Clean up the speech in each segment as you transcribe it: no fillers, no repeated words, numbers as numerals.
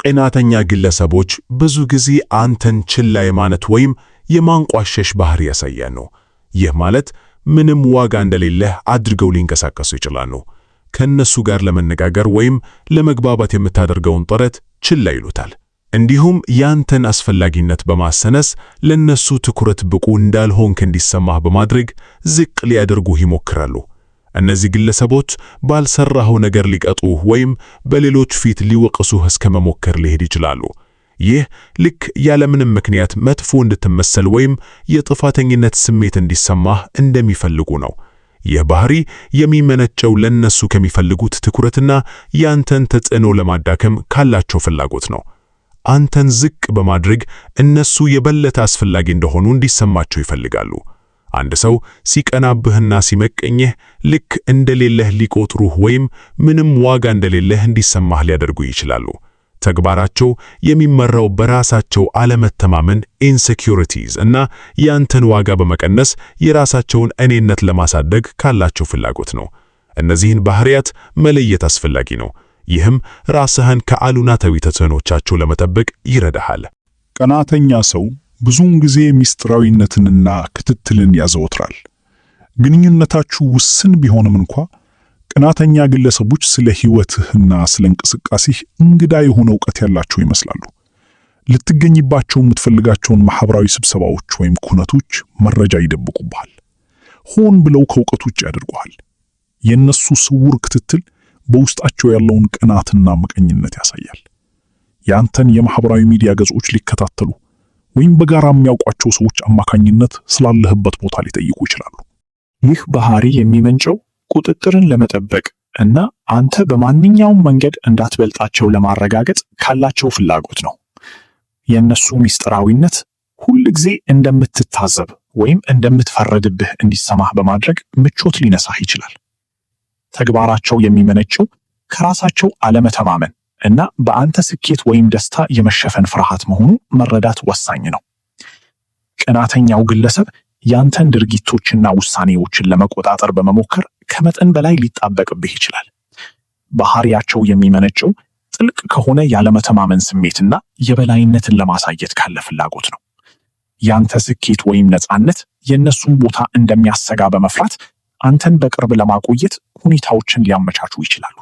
ቀናተኛ ግለሰቦች ብዙ ጊዜ አንተን ችላ የማለት ወይም የማንቋሸሽ ባህሪ ያሳያሉ። ይህ ማለት ምንም ዋጋ እንደሌለህ አድርገው ሊንቀሳቀሱ ይችላሉ። ከነሱ ጋር ለመነጋገር ወይም ለመግባባት የምታደርገውን ጥረት ችላ ይሉታል። እንዲሁም ያንተን አስፈላጊነት በማሰነስ ለነሱ ትኩረት ብቁ እንዳልሆንክ እንዲሰማህ በማድረግ ዝቅ ሊያደርጉህ ይሞክራሉ። እነዚህ ግለሰቦች ባልሰራኸው ነገር ሊቀጡህ ወይም በሌሎች ፊት ሊወቅሱህ እስከ መሞከር ሊሄድ ይችላሉ። ይህ ልክ ያለምንም ምክንያት መጥፎ እንድትመሰል ወይም የጥፋተኝነት ስሜት እንዲሰማህ እንደሚፈልጉ ነው። ይህ ባህሪ የሚመነጨው ለነሱ ከሚፈልጉት ትኩረትና ያንተን ተጽዕኖ ለማዳከም ካላቸው ፍላጎት ነው። አንተን ዝቅ በማድረግ እነሱ የበለጠ አስፈላጊ እንደሆኑ እንዲሰማቸው ይፈልጋሉ። አንድ ሰው ሲቀናብህና ሲመቀኝህ ልክ እንደሌለህ ሊቆጥሩህ ወይም ምንም ዋጋ እንደሌለህ እንዲሰማህ ሊያደርጉ ይችላሉ። ተግባራቸው የሚመራው በራሳቸው አለመተማመን ኢንሴኪዩሪቲዝ እና ያንተን ዋጋ በመቀነስ የራሳቸውን እኔነት ለማሳደግ ካላቸው ፍላጎት ነው። እነዚህን ባህሪያት መለየት አስፈላጊ ነው። ይህም ራስህን ከአሉታዊ ተጽዕኖቻቸው ለመጠበቅ ይረዳሃል። ቀናተኛ ሰው ብዙውን ጊዜ ምስጢራዊነትንና ክትትልን ያዘወትራል። ግንኙነታችሁ ውስን ቢሆንም እንኳ ቀናተኛ ግለሰቦች ስለ ሕይወትህና ስለ እንቅስቃሴህ እንግዳ የሆነ ዕውቀት ያላቸው ይመስላሉ። ልትገኝባቸው የምትፈልጋቸውን ማህበራዊ ስብሰባዎች ወይም ኩነቶች መረጃ ይደብቁብሃል። ሆን ብለው ከዕውቀት ውጭ ያደርጉሃል። የእነሱ ስውር ክትትል በውስጣቸው ያለውን ቅናትና ምቀኝነት ያሳያል። ያንተን የማህበራዊ ሚዲያ ገጾች ሊከታተሉ ወይም በጋራ የሚያውቋቸው ሰዎች አማካኝነት ስላለህበት ቦታ ሊጠይቁ ይችላሉ። ይህ ባህሪ የሚመንጨው ቁጥጥርን ለመጠበቅ እና አንተ በማንኛውም መንገድ እንዳትበልጣቸው ለማረጋገጥ ካላቸው ፍላጎት ነው። የእነሱ ምስጢራዊነት ሁል ጊዜ እንደምትታዘብ ወይም እንደምትፈረድብህ እንዲሰማህ በማድረግ ምቾት ሊነሳህ ይችላል። ተግባራቸው የሚመነጨው ከራሳቸው አለመተማመን እና በአንተ ስኬት ወይም ደስታ የመሸፈን ፍርሃት መሆኑ መረዳት ወሳኝ ነው። ቀናተኛው ግለሰብ ያንተን ድርጊቶችና ውሳኔዎችን ለመቆጣጠር በመሞከር ከመጠን በላይ ሊጣበቅብህ ይችላል። ባህሪያቸው የሚመነጨው ጥልቅ ከሆነ ያለመተማመን ስሜትና የበላይነትን ለማሳየት ካለ ፍላጎት ነው። ያንተ ስኬት ወይም ነፃነት የእነሱን ቦታ እንደሚያሰጋ በመፍራት አንተን በቅርብ ለማቆየት ሁኔታዎችን ሊያመቻቹ ይችላሉ።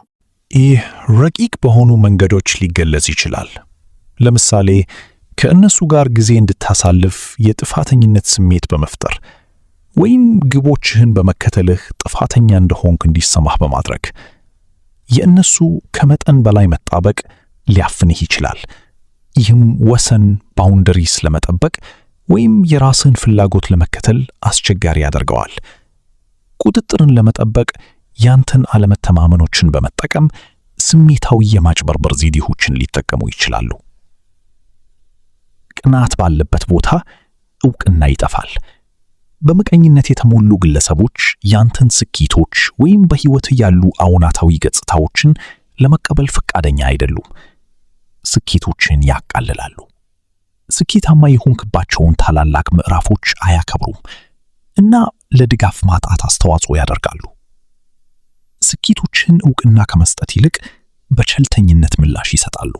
ይህ ረቂቅ በሆኑ መንገዶች ሊገለጽ ይችላል። ለምሳሌ ከእነሱ ጋር ጊዜ እንድታሳልፍ የጥፋተኝነት ስሜት በመፍጠር ወይም ግቦችህን በመከተልህ ጥፋተኛ እንደሆንክ እንዲሰማህ በማድረግ። የእነሱ ከመጠን በላይ መጣበቅ ሊያፍንህ ይችላል። ይህም ወሰን ባውንደሪስ ለመጠበቅ ወይም የራስህን ፍላጎት ለመከተል አስቸጋሪ ያደርገዋል። ቁጥጥርን ለመጠበቅ ያንተን አለመተማመኖችን በመጠቀም ስሜታዊ የማጭበርበር ዘዴዎችን ሊጠቀሙ ይችላሉ። ቅናት ባለበት ቦታ ዕውቅና ይጠፋል። በምቀኝነት የተሞሉ ግለሰቦች ያንተን ስኬቶች ወይም በሕይወት ያሉ አዎንታዊ ገጽታዎችን ለመቀበል ፈቃደኛ አይደሉም። ስኬቶችን ያቃልላሉ። ስኬታማ የሆንክባቸውን ታላላቅ ምዕራፎች አያከብሩም እና ለድጋፍ ማጣት አስተዋጽኦ ያደርጋሉ። ስኬቶችን ዕውቅና ከመስጠት ይልቅ በቸልተኝነት ምላሽ ይሰጣሉ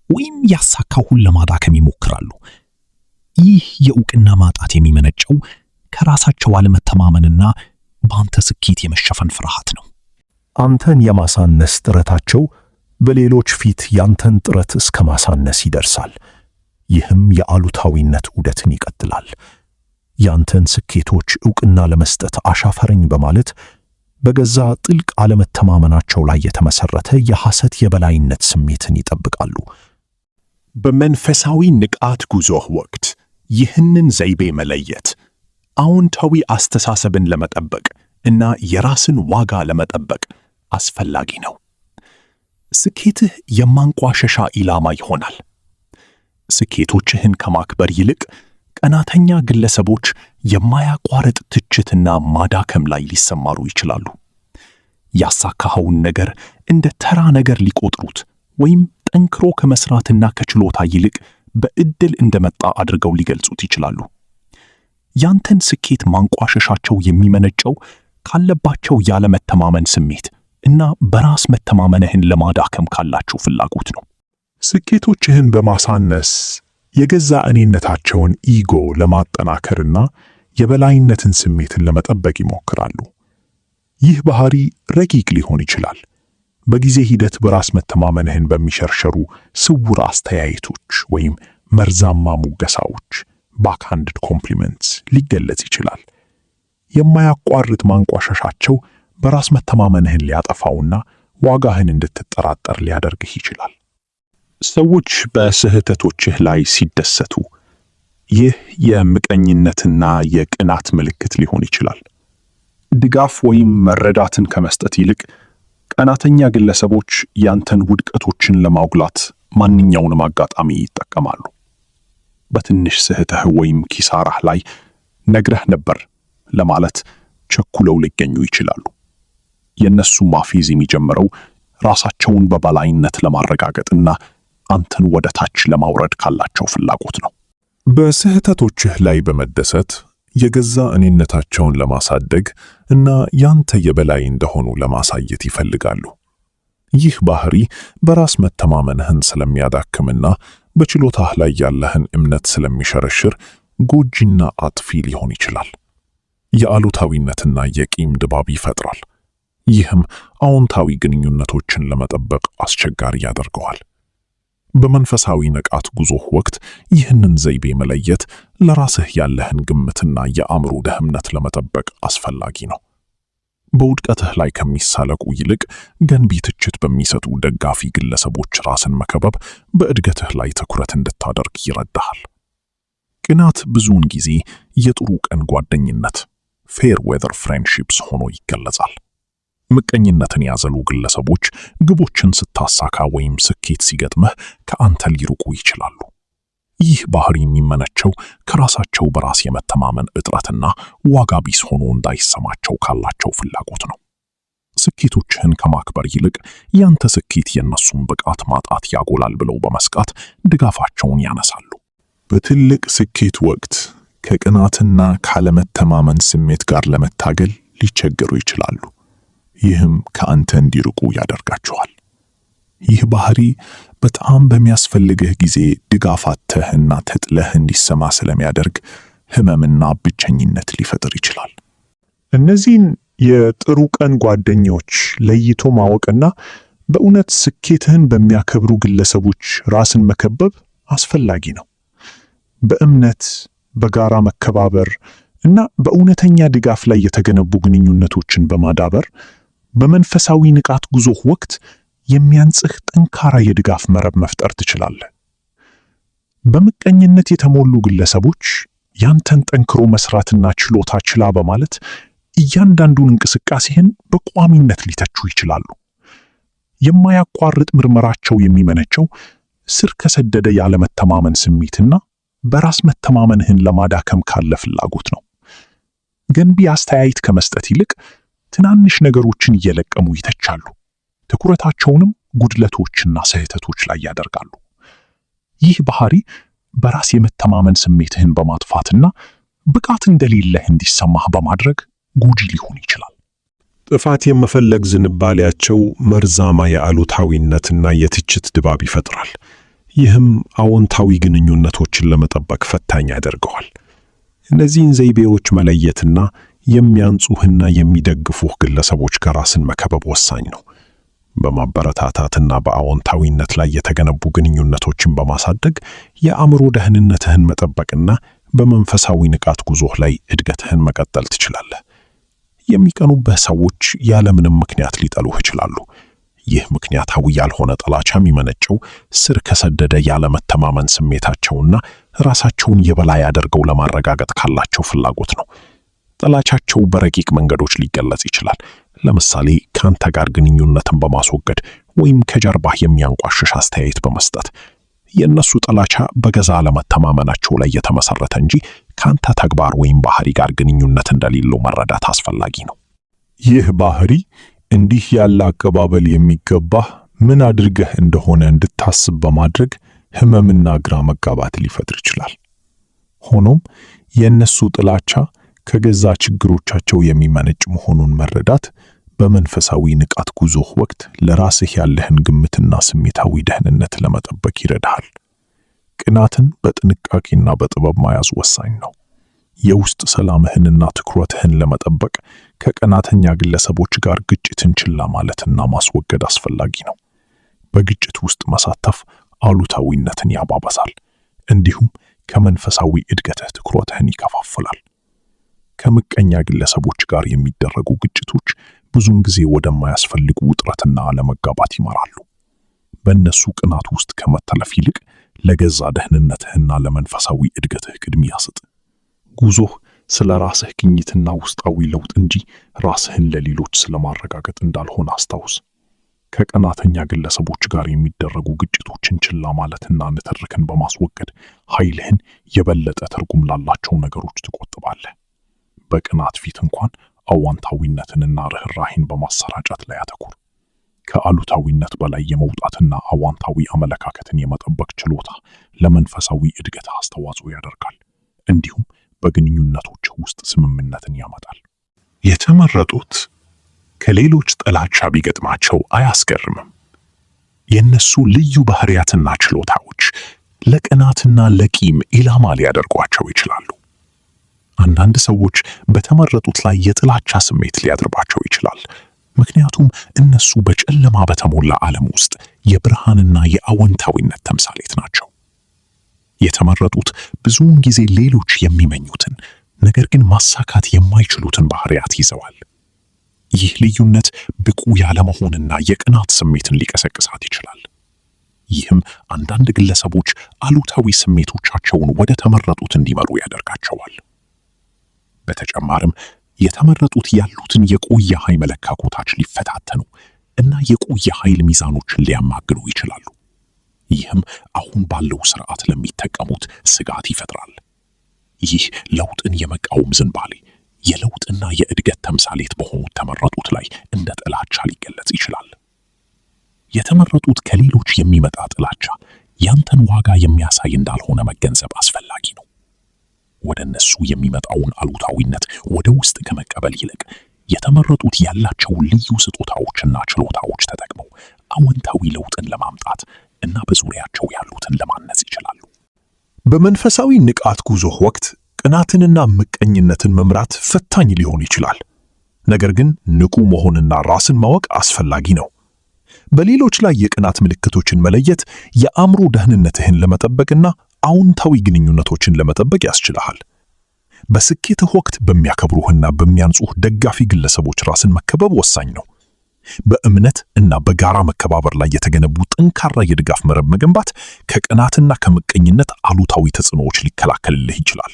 ወይም ያሳካውን ለማዳከም ይሞክራሉ። ይህ የዕውቅና ማጣት የሚመነጨው ከራሳቸው አለመተማመንና በአንተ ስኬት የመሸፈን ፍርሃት ነው። አንተን የማሳነስ ጥረታቸው በሌሎች ፊት ያንተን ጥረት እስከ ማሳነስ ይደርሳል። ይህም የአሉታዊነት ዑደትን ይቀጥላል። ያንተን ስኬቶች ዕውቅና ለመስጠት አሻፈረኝ በማለት በገዛ ጥልቅ አለመተማመናቸው ላይ የተመሰረተ የሐሰት የበላይነት ስሜትን ይጠብቃሉ። በመንፈሳዊ ንቃት ጉዞህ ወቅት ይህንን ዘይቤ መለየት አዎንታዊ አስተሳሰብን ለመጠበቅ እና የራስን ዋጋ ለመጠበቅ አስፈላጊ ነው። ስኬትህ የማንቋሸሻ ኢላማ ይሆናል። ስኬቶችህን ከማክበር ይልቅ ቀናተኛ ግለሰቦች የማያቋርጥ ትችትና ማዳከም ላይ ሊሰማሩ ይችላሉ። ያሳካኸውን ነገር እንደ ተራ ነገር ሊቆጥሩት ወይም ጠንክሮ ከመስራትና ከችሎታ ይልቅ በዕድል እንደመጣ አድርገው ሊገልጹት ይችላሉ። ያንተን ስኬት ማንቋሸሻቸው የሚመነጨው ካለባቸው ያለመተማመን ስሜት እና በራስ መተማመንህን ለማዳከም ካላቸው ፍላጎት ነው። ስኬቶችህን በማሳነስ የገዛ እኔነታቸውን ኢጎ ለማጠናከርና የበላይነትን ስሜትን ለመጠበቅ ይሞክራሉ። ይህ ባህሪ ረቂቅ ሊሆን ይችላል። በጊዜ ሂደት በራስ መተማመንህን በሚሸርሸሩ ስውር አስተያየቶች ወይም መርዛማ ሙገሳዎች ባክሃንድድ ኮምፕሊመንትስ ሊገለጽ ይችላል። የማያቋርጥ ማንቋሸሻቸው በራስ መተማመንህን ሊያጠፋውና ዋጋህን እንድትጠራጠር ሊያደርግህ ይችላል። ሰዎች በስህተቶችህ ላይ ሲደሰቱ ይህ የምቀኝነትና የቅናት ምልክት ሊሆን ይችላል። ድጋፍ ወይም መረዳትን ከመስጠት ይልቅ ቀናተኛ ግለሰቦች ያንተን ውድቀቶችን ለማጉላት ማንኛውንም አጋጣሚ ይጠቀማሉ። በትንሽ ስህተህ ወይም ኪሳራህ ላይ ነግረህ ነበር ለማለት ቸኩለው ሊገኙ ይችላሉ። የእነሱ ማፌዝ የሚጀምረው ራሳቸውን በበላይነት ለማረጋገጥና አንተን ወደ ታች ለማውረድ ካላቸው ፍላጎት ነው። በስህተቶችህ ላይ በመደሰት የገዛ እኔነታቸውን ለማሳደግ እና ያንተ የበላይ እንደሆኑ ለማሳየት ይፈልጋሉ። ይህ ባህሪ በራስ መተማመንህን ስለሚያዳክምና በችሎታህ ላይ ያለህን እምነት ስለሚሸረሽር ጎጂና አጥፊ ሊሆን ይችላል። የአሉታዊነትና የቂም ድባብ ይፈጥራል። ይህም አዎንታዊ ግንኙነቶችን ለመጠበቅ አስቸጋሪ ያደርገዋል። በመንፈሳዊ ንቃት ጉዞህ ወቅት ይህንን ዘይቤ መለየት ለራስህ ያለህን ግምትና የአእምሮ ደህንነት ለመጠበቅ አስፈላጊ ነው። በውድቀትህ ላይ ከሚሳለቁ ይልቅ ገንቢ ትችት በሚሰጡ ደጋፊ ግለሰቦች ራስን መከበብ በእድገትህ ላይ ትኩረት እንድታደርግ ይረዳሃል። ቅናት ብዙውን ጊዜ የጥሩ ቀን ጓደኝነት ፌር ዌዘር ፍሬንድሺፕስ ሆኖ ይገለጻል። ምቀኝነትን ያዘሉ ግለሰቦች ግቦችን ስታሳካ ወይም ስኬት ሲገጥምህ ከአንተ ሊርቁ ይችላሉ። ይህ ባህሪ የሚመነጨው ከራሳቸው በራስ የመተማመን እጥረትና ዋጋ ቢስ ሆኖ እንዳይሰማቸው ካላቸው ፍላጎት ነው። ስኬቶችህን ከማክበር ይልቅ ያንተ ስኬት የነሱን ብቃት ማጣት ያጎላል ብለው በመስጋት ድጋፋቸውን ያነሳሉ። በትልቅ ስኬት ወቅት ከቅናትና ካለመተማመን ስሜት ጋር ለመታገል ሊቸገሩ ይችላሉ። ይህም ከአንተ እንዲርቁ ያደርጋቸዋል። ይህ ባህሪ በጣም በሚያስፈልግህ ጊዜ ድጋፍ አጥተህና ተጥለህ እንዲሰማ ስለሚያደርግ ህመምና ብቸኝነት ሊፈጥር ይችላል። እነዚህን የጥሩ ቀን ጓደኞች ለይቶ ማወቅና በእውነት ስኬትህን በሚያከብሩ ግለሰቦች ራስን መከበብ አስፈላጊ ነው። በእምነት፣ በጋራ መከባበር እና በእውነተኛ ድጋፍ ላይ የተገነቡ ግንኙነቶችን በማዳበር በመንፈሳዊ ንቃት ጉዞህ ወቅት የሚያንጽህ ጠንካራ የድጋፍ መረብ መፍጠር ትችላለህ። በምቀኝነት የተሞሉ ግለሰቦች ያንተን ጠንክሮ መስራትና ችሎታ ችላ በማለት እያንዳንዱን እንቅስቃሴህን በቋሚነት ሊተቹ ይችላሉ። የማያቋርጥ ምርመራቸው የሚመነጨው ስር ከሰደደ ያለመተማመን ስሜትና በራስ መተማመንህን ለማዳከም ካለ ፍላጎት ነው። ገንቢ አስተያየት ከመስጠት ይልቅ ትናንሽ ነገሮችን እየለቀሙ ይተቻሉ። ትኩረታቸውንም ጉድለቶችና ስህተቶች ላይ ያደርጋሉ። ይህ ባህሪ በራስ የመተማመን ስሜትህን በማጥፋትና ብቃት እንደሌለህ እንዲሰማህ በማድረግ ጎጂ ሊሆን ይችላል። ጥፋት የመፈለግ ዝንባሌያቸው መርዛማ የአሉታዊነትና የትችት ድባብ ይፈጥራል። ይህም አዎንታዊ ግንኙነቶችን ለመጠበቅ ፈታኝ ያደርገዋል። እነዚህን ዘይቤዎች መለየትና የሚያንጹህና የሚደግፉህ ግለሰቦች ጋር ራስን መከበብ ወሳኝ ነው። በማበረታታትና በአዎንታዊነት ላይ የተገነቡ ግንኙነቶችን በማሳደግ የአእምሮ ደህንነትህን መጠበቅና በመንፈሳዊ ንቃት ጉዞህ ላይ እድገትህን መቀጠል ትችላለህ። የሚቀኑብህ ሰዎች ያለምንም ምክንያት ሊጠሉህ ይችላሉ። ይህ ምክንያታዊ ያልሆነ ጥላቻ የሚመነጨው ስር ከሰደደ ያለመተማመን ስሜታቸውና ራሳቸውን የበላይ አድርገው ለማረጋገጥ ካላቸው ፍላጎት ነው። ጥላቻቸው በረቂቅ መንገዶች ሊገለጽ ይችላል። ለምሳሌ ካንተ ጋር ግንኙነትን በማስወገድ ወይም ከጀርባህ የሚያንቋሽሽ አስተያየት በመስጠት። የእነሱ ጥላቻ በገዛ አለመተማመናቸው ላይ የተመሰረተ እንጂ ካንተ ተግባር ወይም ባህሪ ጋር ግንኙነት እንደሌለው መረዳት አስፈላጊ ነው። ይህ ባህሪ እንዲህ ያለ አቀባበል የሚገባህ ምን አድርገህ እንደሆነ እንድታስብ በማድረግ ህመምና ግራ መጋባት ሊፈጥር ይችላል። ሆኖም የእነሱ ጥላቻ ከገዛ ችግሮቻቸው የሚመነጭ መሆኑን መረዳት በመንፈሳዊ ንቃት ጉዞህ ወቅት ለራስህ ያለህን ግምትና ስሜታዊ ደህንነት ለመጠበቅ ይረዳሃል። ቅናትን በጥንቃቄና በጥበብ መያዝ ወሳኝ ነው። የውስጥ ሰላምህንና ትኩረትህን ለመጠበቅ ከቀናተኛ ግለሰቦች ጋር ግጭትን ችላ ማለትና ማስወገድ አስፈላጊ ነው። በግጭት ውስጥ መሳተፍ አሉታዊነትን ያባባሳል፣ እንዲሁም ከመንፈሳዊ እድገትህ ትኩረትህን ይከፋፍላል። ከምቀኛ ግለሰቦች ጋር የሚደረጉ ግጭቶች ብዙውን ጊዜ ወደማያስፈልጉ ውጥረትና አለመጋባት ይመራሉ። በእነሱ ቅናት ውስጥ ከመተለፍ ይልቅ ለገዛ ደህንነትህና ለመንፈሳዊ እድገትህ ቅድሚያ ስጥ። ጉዞህ ስለ ራስህ ግኝትና ውስጣዊ ለውጥ እንጂ ራስህን ለሌሎች ስለማረጋገጥ እንዳልሆነ አስታውስ። ከቀናተኛ ግለሰቦች ጋር የሚደረጉ ግጭቶችን ችላ ማለትና ንትርክን በማስወገድ ኃይልህን የበለጠ ትርጉም ላላቸው ነገሮች ትቆጥባለህ። በቅናት ፊት እንኳን አዋንታዊነትንና ርኅራኄን በማሰራጨት ላይ አተኩር። ከአሉታዊነት በላይ የመውጣትና አዋንታዊ አመለካከትን የመጠበቅ ችሎታ ለመንፈሳዊ እድገት አስተዋጽኦ ያደርጋል፣ እንዲሁም በግንኙነቶች ውስጥ ስምምነትን ያመጣል። የተመረጡት ከሌሎች ጥላቻ ቢገጥማቸው አያስገርምም። የነሱ ልዩ ባህሪያትና ችሎታዎች ለቅናትና ለቂም ኢላማ ሊያደርጓቸው ይችላሉ። አንዳንድ ሰዎች በተመረጡት ላይ የጥላቻ ስሜት ሊያድርባቸው ይችላል፣ ምክንያቱም እነሱ በጨለማ በተሞላ ዓለም ውስጥ የብርሃንና የአዎንታዊነት ተምሳሌት ናቸው። የተመረጡት ብዙውን ጊዜ ሌሎች የሚመኙትን ነገር ግን ማሳካት የማይችሉትን ባህሪያት ይዘዋል። ይህ ልዩነት ብቁ ያለመሆንና የቅናት ስሜትን ሊቀሰቅሳት ይችላል። ይህም አንዳንድ ግለሰቦች አሉታዊ ስሜቶቻቸውን ወደ ተመረጡት እንዲመሩ ያደርጋቸዋል። በተጨማሪም የተመረጡት ያሉትን የቆየ ኃይል መለካኮታች ሊፈታተኑ እና የቆየ ኃይል ሚዛኖችን ሊያማግሉ ይችላሉ። ይህም አሁን ባለው ስርዓት ለሚጠቀሙት ስጋት ይፈጥራል። ይህ ለውጥን የመቃወም ዝንባሌ የለውጥና የእድገት ተምሳሌት በሆኑት ተመረጡት ላይ እንደ ጥላቻ ሊገለጽ ይችላል። የተመረጡት ከሌሎች የሚመጣ ጥላቻ ያንተን ዋጋ የሚያሳይ እንዳልሆነ መገንዘብ አስፈላጊ ነው። ወደ እነሱ የሚመጣውን አሉታዊነት ወደ ውስጥ ከመቀበል ይልቅ የተመረጡት ያላቸውን ልዩ ስጦታዎችና ችሎታዎች ተጠቅመው አዎንታዊ ለውጥን ለማምጣት እና በዙሪያቸው ያሉትን ለማነጽ ይችላሉ። በመንፈሳዊ ንቃት ጉዞህ ወቅት ቅናትንና ምቀኝነትን መምራት ፈታኝ ሊሆን ይችላል። ነገር ግን ንቁ መሆንና ራስን ማወቅ አስፈላጊ ነው። በሌሎች ላይ የቅናት ምልክቶችን መለየት የአእምሮ ደህንነትህን ለመጠበቅና አዎንታዊ ግንኙነቶችን ለመጠበቅ ያስችልሃል። በስኬትህ ወቅት በሚያከብሩህና በሚያንጹህ ደጋፊ ግለሰቦች ራስን መከበብ ወሳኝ ነው። በእምነት እና በጋራ መከባበር ላይ የተገነቡ ጠንካራ የድጋፍ መረብ መገንባት ከቅናትና ከምቀኝነት አሉታዊ ተጽዕኖዎች ሊከላከልልህ ይችላል።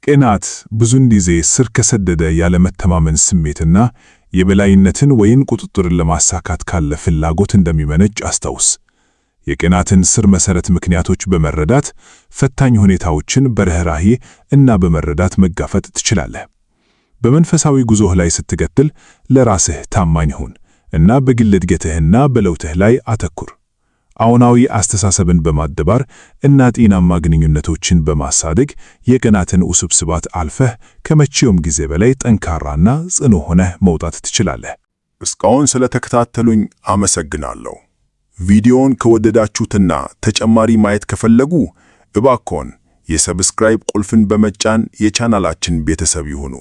ቅናት ብዙውን ጊዜ ስር ከሰደደ ያለመተማመን ስሜትና የበላይነትን ወይም ቁጥጥርን ለማሳካት ካለ ፍላጎት እንደሚመነጭ አስታውስ። የቅናትን ስር መሰረት ምክንያቶች በመረዳት ፈታኝ ሁኔታዎችን በርህራሄ እና በመረዳት መጋፈጥ ትችላለህ። በመንፈሳዊ ጉዞህ ላይ ስትቀጥል ለራስህ ታማኝ ሁን እና በግል እድገትህና በለውጥህ ላይ አተኩር። አዎንታዊ አስተሳሰብን በማደባር እና ጤናማ ግንኙነቶችን በማሳደግ የቅናትን ውስብስባት አልፈህ ከመቼውም ጊዜ በላይ ጠንካራና ጽኑ ሆነህ መውጣት ትችላለህ። እስካሁን ስለተከታተሉኝ አመሰግናለሁ። ቪዲዮውን ከወደዳችሁትና ተጨማሪ ማየት ከፈለጉ እባክዎን የሰብስክራይብ ቁልፍን በመጫን የቻናላችን ቤተሰብ ይሁኑ።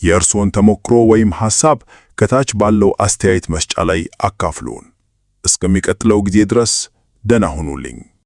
የእርስዎን ተሞክሮ ወይም ሐሳብ ከታች ባለው አስተያየት መስጫ ላይ አካፍሉን። እስከሚቀጥለው ጊዜ ድረስ ደህና ሁኑልኝ።